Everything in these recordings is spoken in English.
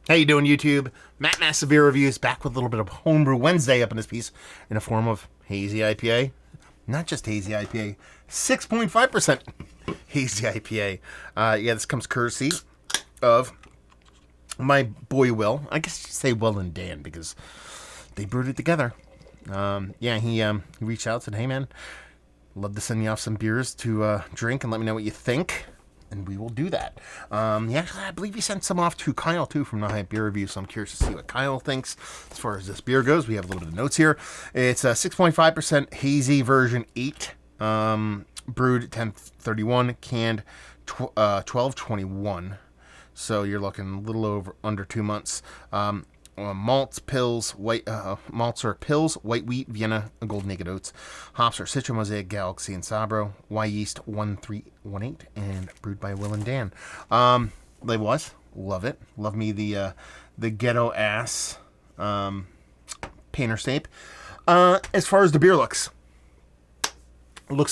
How you doing, YouTube? Matt Massive Beer Reviews back with a little bit of Homebrew Wednesday up in this piece in the form of Hazie IPA. Not just Hazie IPA, 6.5% Hazie IPA. This comes courtesy of my boy Will. I guess you should say Will and Dan because they brewed it together. He reached out and said, "Hey man, love to send you off some beers to drink and let me know what you think." And we will do that. I believe he sent some off to Kyle, too, from the Hype Beer Review, so I'm curious to see what Kyle thinks as far as this beer goes. We have a little bit of notes here. It's a 6.5% Hazy version 8, brewed at 1031, canned 1221. So you're looking a little over under 2 months. Malts, pills, malts are pills, white wheat, Vienna, and gold naked oats. Hops are Citra, Mosaic, Galaxy, and Sabro. Y yeast 1318, and brewed by Will and Dan. Label wise, love it. Love me the ghetto ass painter's tape. As far as the beer looks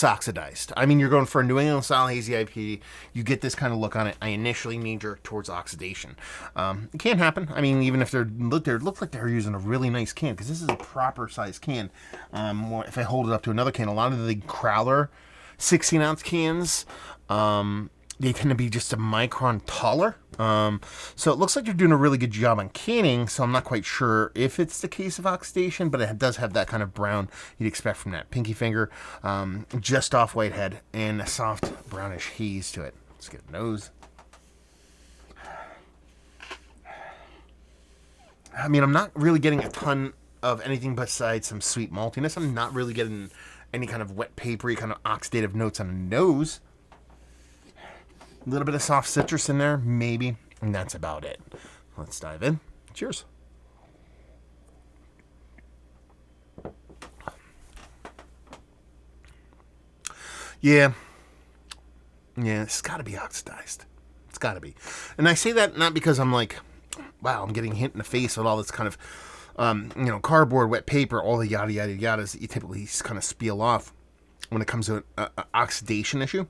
oxidized. I mean, you're going for a New England style Hazy IPA. You get this kind of look on it. I initially knee-jerk towards oxidation. It can happen. I mean, even if they look like they're using a really nice can, because this is a proper size can. If I hold it up to another can, a lot of the Crowler 16-ounce cans, they tend to be just a micron taller. So it looks like you're doing a really good job on canning, so I'm not quite sure if it's the case of oxidation, but it does have that kind of brown you'd expect from that pinky finger, just off white head, and a soft brownish haze to it. Let's get a nose. I mean, I'm not really getting a ton of anything besides some sweet maltiness. I'm not really getting any kind of wet, papery, kind of oxidative notes on the nose. A little bit of soft citrus in there, maybe, and that's about it. Let's dive in. Cheers. Yeah, it's got to be oxidized. It's got to be. And I say that not because I'm like, wow, I'm getting hit in the face with all this kind of, cardboard, wet paper, all the yada, yada, yadas that you typically kind of spiel off when it comes to an oxidation issue.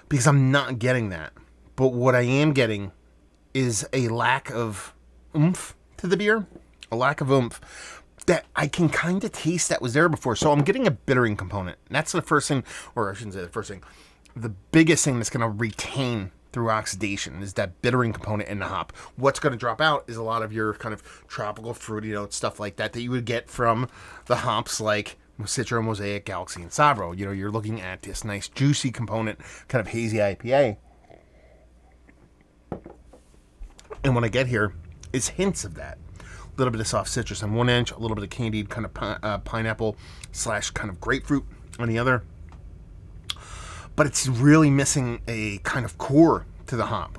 Because I'm not getting that. But what I am getting is a lack of oomph to the beer. A lack of oomph that I can kind of taste that was there before. So I'm getting a bittering component. And that's the first thing, or I shouldn't say the first thing. The biggest thing that's going to retain through oxidation is that bittering component in the hop. What's going to drop out is a lot of your kind of tropical fruity notes, stuff like that you would get from the hops like Citra, Mosaic, Galaxy, and Sabro. You're looking at this nice juicy component, kind of hazy IPA. And when I get here, it's hints of that. A little bit of soft citrus on one edge, a little bit of candied kind of pineapple / kind of grapefruit on the other. But it's really missing a kind of core to the hop.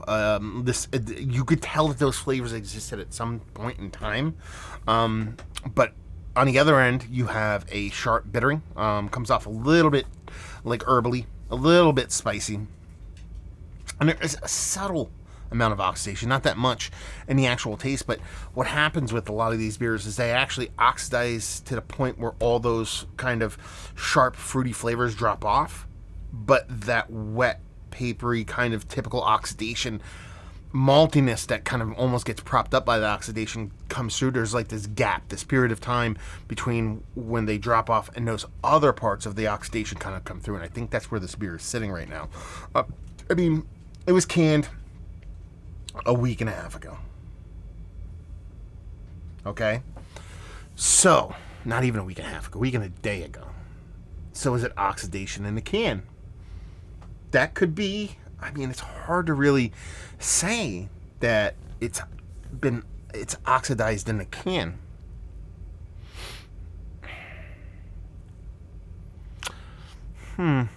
You could tell that those flavors existed at some point in time. But on the other end, you have a sharp bittering. Comes off a little bit like herbally, a little bit spicy. And there is a subtle amount of oxidation, not that much in the actual taste, but what happens with a lot of these beers is they actually oxidize to the point where all those kind of sharp, fruity flavors drop off, but that wet, papery, kind of typical oxidation maltiness that kind of almost gets propped up by the oxidation comes through. There's like this gap, this period of time between when they drop off and those other parts of the oxidation kind of come through, and I think that's where this beer is sitting right now. It was canned a week and a half ago. Okay? So, not even a week and a half ago, a week and a day ago. So is it oxidation in the can? That could be. It's hard to really say that it's oxidized in the can. I'm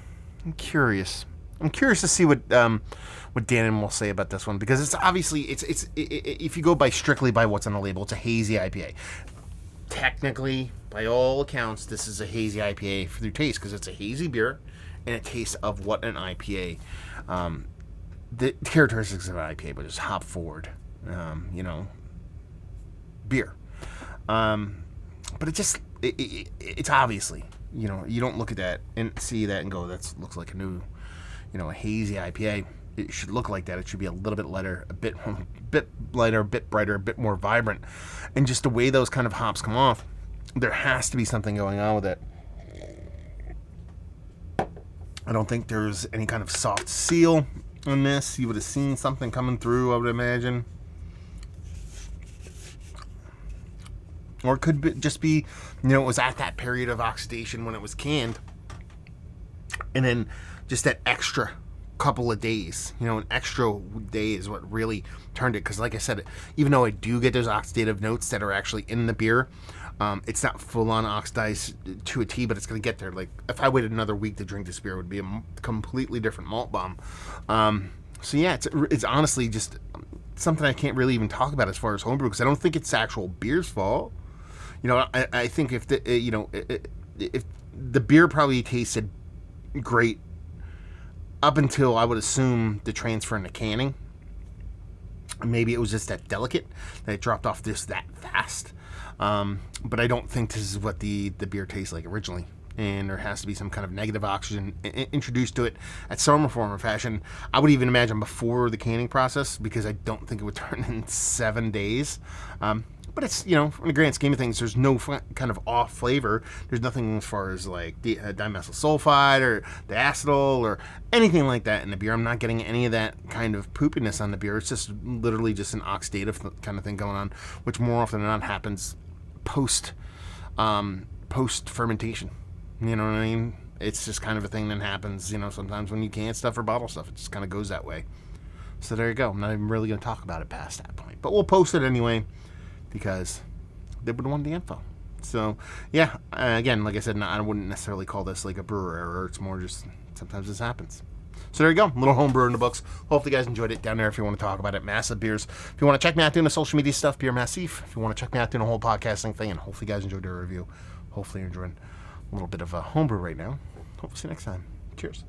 curious. I'm curious to see what Dan will say about this one, because it's obviously if you go strictly by what's on the label, it's a hazy IPA. Technically, by all accounts, this is a hazy IPA through taste because it's a hazy beer and it tastes of what an IPA. The characteristics of an IPA, but it's hop forward, beer. But it's obviously, you don't look at that and see that and go, that looks like a new, a hazy IPA. it should look like that. It should be a little bit lighter, a bit lighter, a bit brighter, a bit more vibrant. And just the way those kind of hops come off, there has to be something going on with it. I don't think there's any kind of soft seal on this. You would have seen something coming through, I would imagine. Or it could just be, it was at that period of oxidation when it was canned. And then just that extra couple of days, an extra day is what really turned it. Because like I said, even though I do get those oxidative notes that are actually in the beer, it's not full on oxidized to a T, but it's going to get there. Like if I waited another week to drink this beer, it would be a completely different malt bomb. So yeah, it's honestly just something I can't really even talk about as far as homebrew, because I don't think it's actual beer's fault. I think if if the beer probably tasted great up until, I would assume, the transfer into canning. Maybe it was just that delicate that it dropped off just that fast. But I don't think this is what the beer tastes like originally. And there has to be some kind of negative oxygen introduced to it at some form or fashion. I would even imagine before the canning process, because I don't think it would turn in 7 days. But it's, in the grand scheme of things, there's no kind of off flavor. There's nothing as far as like dimethyl sulfide or diacetyl or anything like that in the beer. I'm not getting any of that kind of poopiness on the beer. It's just literally just an oxidative kind of thing going on, which more often than not happens post fermentation. You know what I mean? It's just kind of a thing that happens, sometimes when you can stuff or bottle stuff. It just kind of goes that way. So there you go. I'm not even really going to talk about it past that point. But we'll post it anyway, because they would want the info. So, yeah, again, like I said, I wouldn't necessarily call this like a brewer error. It's more just sometimes this happens. So there you go. A little homebrew in the books. Hopefully you guys enjoyed it. Down there if you want to talk about it. Massive Beers. If you want to check me out doing the social media stuff, Beer Massif. If you want to check me out doing the whole podcasting thing, and hopefully you guys enjoyed the review. Hopefully you're enjoying a little bit of a homebrew right now. Hope to see you next time. Cheers.